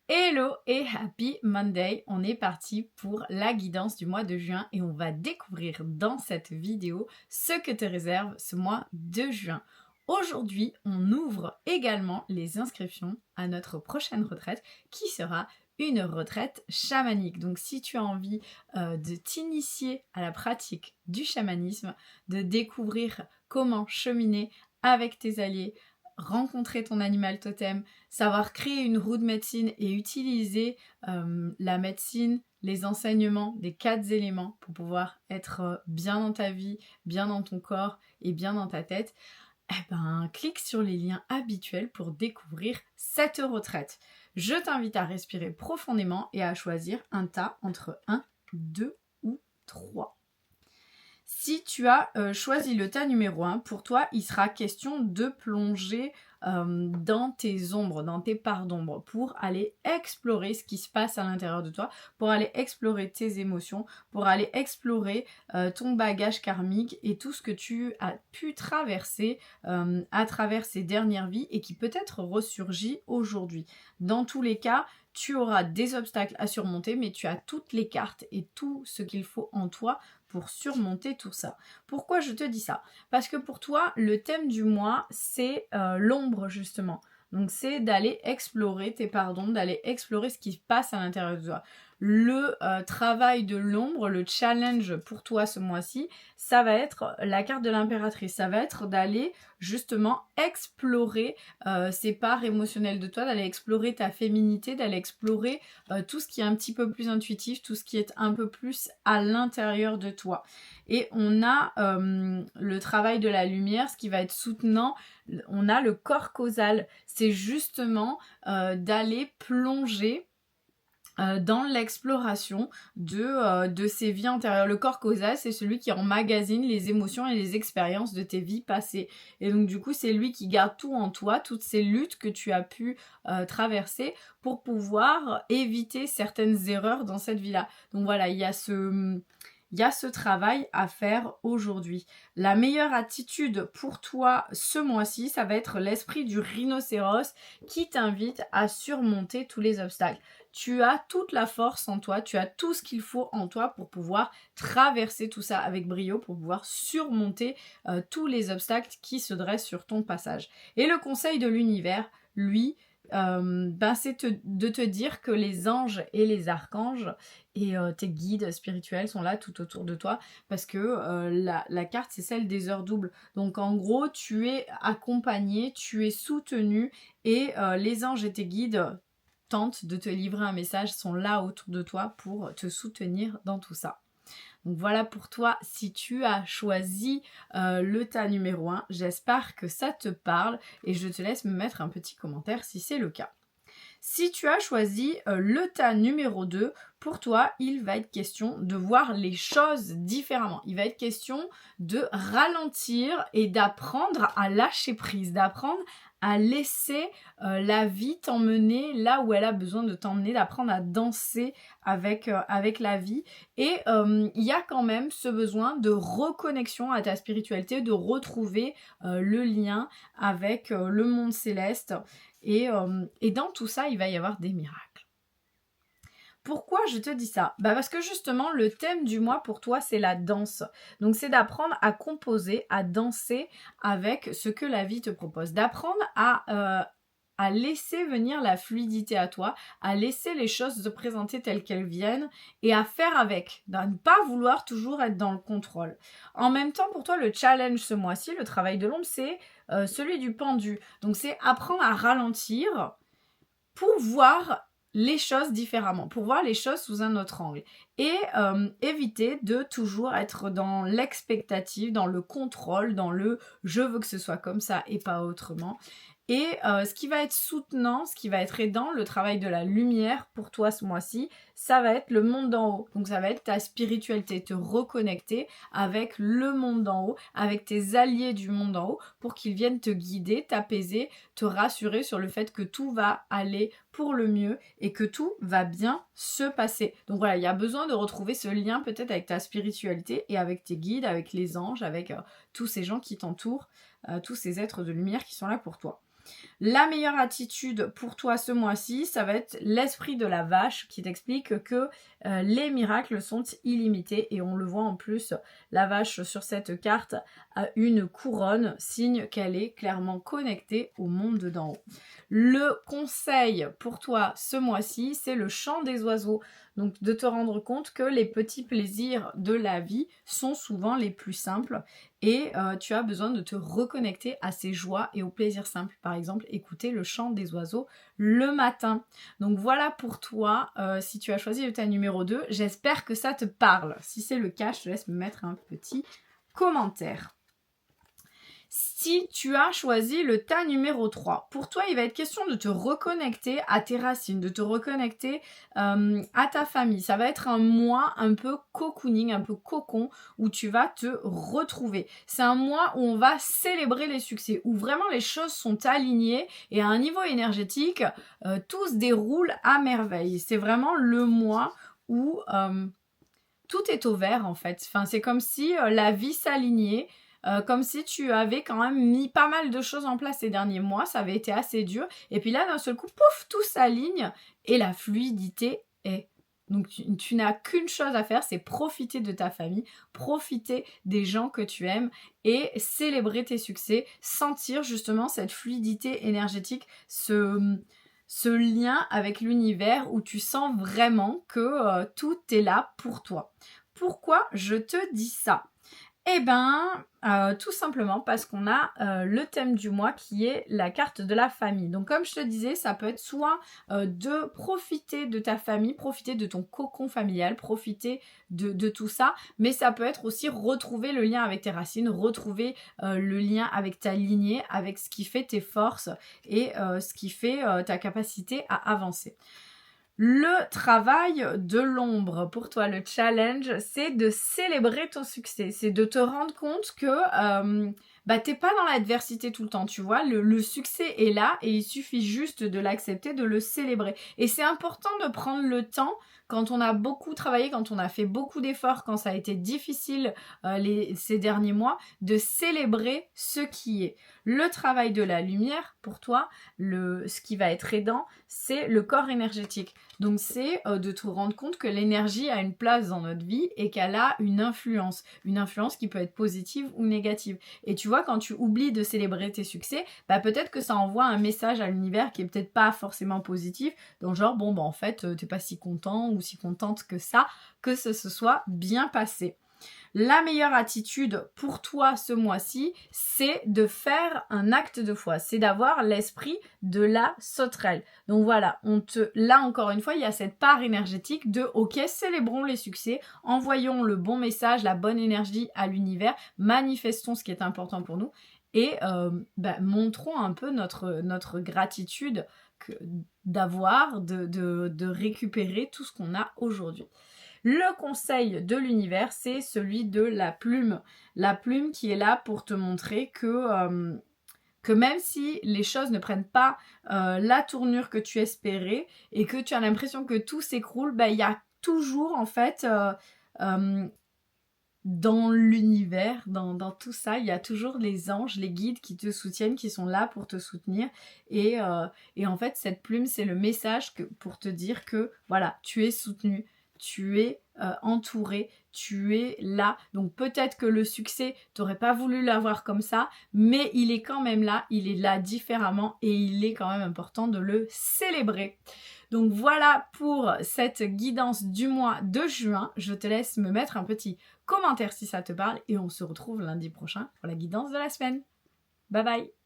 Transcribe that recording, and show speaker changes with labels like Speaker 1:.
Speaker 1: Hello et happy Monday, on est parti pour la guidance du mois de juin et on va découvrir dans cette vidéo ce que te réserve ce mois de juin. Aujourd'hui, on ouvre également les inscriptions à notre prochaine retraite qui sera une retraite chamanique. Donc si tu as envie de t'initier à la pratique du chamanisme, de découvrir comment cheminer avec tes alliés, rencontrer ton animal totem, savoir créer une roue de médecine et utiliser la médecine, les enseignements des 4 éléments pour pouvoir être bien dans ta vie, bien dans ton corps et bien dans ta tête, clique sur les liens habituels pour découvrir cette retraite. Je t'invite à respirer profondément et à choisir un tas entre 1, 2 ou 3. Si tu as choisi le tas numéro 1, pour toi, il sera question de plonger dans tes ombres, dans tes parts d'ombre, pour aller explorer ce qui se passe à l'intérieur de toi, pour aller explorer tes émotions, pour aller explorer ton bagage karmique et tout ce que tu as pu traverser à travers ces dernières vies et qui peut-être ressurgit aujourd'hui. Dans tous les cas, tu auras des obstacles à surmonter, mais tu as toutes les cartes et tout ce qu'il faut en toi pour surmonter tout ça. Pourquoi je te dis ça? Parce que pour toi, le thème du mois, c'est l'ombre justement. Donc c'est d'aller explorer tes pardons, d'aller explorer ce qui se passe à l'intérieur de toi. Le travail de l'ombre, le challenge pour toi ce mois-ci, ça va être la carte de l'impératrice. Ça va être d'aller justement explorer ces parts émotionnelles de toi, d'aller explorer ta féminité, d'aller explorer tout ce qui est un petit peu plus intuitif, tout ce qui est un peu plus à l'intérieur de toi. Et on a le travail de la lumière, ce qui va être soutenant. On a le corps causal. C'est justement d'aller plonger dans l'exploration de ces vies antérieures. Le corps causal, c'est celui qui emmagasine les émotions et les expériences de tes vies passées. Et donc du coup, c'est lui qui garde tout en toi, toutes ces luttes que tu as pu traverser pour pouvoir éviter certaines erreurs dans cette vie-là. Donc voilà, il y a ce travail à faire aujourd'hui. La meilleure attitude pour toi ce mois-ci, ça va être l'esprit du rhinocéros qui t'invite à surmonter tous les obstacles. Tu as toute la force en toi, tu as tout ce qu'il faut en toi pour pouvoir traverser tout ça avec brio, pour pouvoir surmonter tous les obstacles qui se dressent sur ton passage. Et le conseil de l'univers, lui, c'est de te dire que les anges et les archanges et tes guides spirituels sont là tout autour de toi parce que la carte c'est celle des heures doubles. Donc en gros tu es accompagné, tu es soutenu et les anges et tes guides tentent de te livrer un message, sont là autour de toi pour te soutenir dans tout ça. Donc voilà pour toi, si tu as choisi le tas numéro 1, j'espère que ça te parle et je te laisse me mettre un petit commentaire si c'est le cas. Si tu as choisi le tas numéro 2, pour toi, il va être question de voir les choses différemment. Il va être question de ralentir et d'apprendre à lâcher prise, d'apprendre à laisser la vie t'emmener là où elle a besoin de t'emmener, d'apprendre à danser avec la vie. Et il y a quand même ce besoin de reconnexion à ta spiritualité, de retrouver le lien avec le monde céleste. Et dans tout ça, il va y avoir des miracles. Pourquoi je te dis ça? Parce que justement, le thème du mois pour toi, c'est la danse. Donc, c'est d'apprendre à composer, à danser avec ce que la vie te propose. D'apprendre à laisser venir la fluidité à toi, à laisser les choses se présenter telles qu'elles viennent et à faire avec, à ne pas vouloir toujours être dans le contrôle. En même temps, pour toi, le challenge ce mois-ci, le travail de l'ombre, c'est celui du pendu. Donc, c'est apprendre à ralentir pour voir les choses différemment, pour voir les choses sous un autre angle et éviter de toujours être dans l'expectative, dans le contrôle, dans le je veux que ce soit comme ça et pas autrement. Et ce qui va être soutenant, ce qui va être aidant, le travail de la lumière pour toi ce mois-ci, ça va être le monde d'en haut. Donc ça va être ta spiritualité, te reconnecter avec le monde d'en haut, avec tes alliés du monde d'en haut pour qu'ils viennent te guider, t'apaiser, te rassurer sur le fait que tout va aller pour le mieux et que tout va bien se passer. Donc voilà, il y a besoin de retrouver ce lien peut-être avec ta spiritualité et avec tes guides, avec les anges, avec tous ces gens qui t'entourent, tous ces êtres de lumière qui sont là pour toi. La meilleure attitude pour toi ce mois-ci, ça va être l'esprit de la vache qui t'explique que les miracles sont illimités et on le voit en plus, la vache sur cette carte a une couronne, signe qu'elle est clairement connectée au monde d'en haut. Le conseil pour toi ce mois-ci, c'est le chant des oiseaux. Donc de te rendre compte que les petits plaisirs de la vie sont souvent les plus simples et tu as besoin de te reconnecter à ces joies et aux plaisirs simples. Par exemple, écouter le chant des oiseaux le matin. Donc voilà pour toi, si tu as choisi le tas numéro 2, j'espère que ça te parle. Si c'est le cas, je te laisse me mettre un petit commentaire. Si tu as choisi le tas numéro 3, pour toi, il va être question de te reconnecter à tes racines, de te reconnecter à ta famille. Ça va être un mois un peu cocooning, un peu cocon, où tu vas te retrouver. C'est un mois où on va célébrer les succès, où vraiment les choses sont alignées et à un niveau énergétique, tout se déroule à merveille. C'est vraiment le mois où tout est au vert en fait. Enfin, c'est comme si la vie s'alignait. Comme si tu avais quand même mis pas mal de choses en place ces derniers mois, ça avait été assez dur, et puis là d'un seul coup, pouf, tout s'aligne, et la fluidité est. Donc tu n'as qu'une chose à faire, c'est profiter de ta famille, profiter des gens que tu aimes, et célébrer tes succès, sentir justement cette fluidité énergétique, ce lien avec l'univers où tu sens vraiment que tout est là pour toi. Pourquoi je te dis ça ? Eh bien, tout simplement parce qu'on a le thème du mois qui est la carte de la famille. Donc comme je te disais, ça peut être soit de profiter de ta famille, profiter de ton cocon familial, profiter de tout ça, mais ça peut être aussi retrouver le lien avec tes racines, retrouver le lien avec ta lignée, avec ce qui fait tes forces et ce qui fait ta capacité à avancer. Le travail de l'ombre pour toi, le challenge, c'est de célébrer ton succès, c'est de te rendre compte que t'es pas dans l'adversité tout le temps, tu vois, le succès est là et il suffit juste de l'accepter, de le célébrer. Et c'est important de prendre le temps quand on a beaucoup travaillé, quand on a fait beaucoup d'efforts, quand ça a été difficile ces derniers mois, de célébrer ce qui est. Le travail de la lumière, pour toi, ce qui va être aidant, c'est le corps énergétique. Donc c'est de te rendre compte que l'énergie a une place dans notre vie et qu'elle a une influence qui peut être positive ou négative. Et tu vois, quand tu oublies de célébrer tes succès, peut-être que ça envoie un message à l'univers qui est peut-être pas forcément positif, dans genre en fait t'es pas si content ou si contente que ça, que ce se soit bien passé. La meilleure attitude pour toi ce mois-ci, c'est de faire un acte de foi. C'est d'avoir l'esprit de la sauterelle. Donc voilà, là encore une fois, il y a cette part énergétique de ok, célébrons les succès, envoyons le bon message, la bonne énergie à l'univers, manifestons ce qui est important pour nous et montrons un peu notre gratitude d'avoir, de récupérer tout ce qu'on a aujourd'hui. Le conseil de l'univers, c'est celui de la plume. La plume qui est là pour te montrer que même si les choses ne prennent pas la tournure que tu espérais et que tu as l'impression que tout s'écroule, il y a toujours en fait dans l'univers, dans tout ça, il y a toujours les anges, les guides qui te soutiennent, qui sont là pour te soutenir. Et en fait, cette plume, c'est le message pour te dire que voilà, tu es soutenu. Tu es entouré, tu es là. Donc peut-être que le succès, tu n'aurais pas voulu l'avoir comme ça, mais il est quand même là, il est là différemment et il est quand même important de le célébrer. Donc voilà pour cette guidance du mois de juin. Je te laisse me mettre un petit commentaire si ça te parle et on se retrouve lundi prochain pour la guidance de la semaine. Bye bye!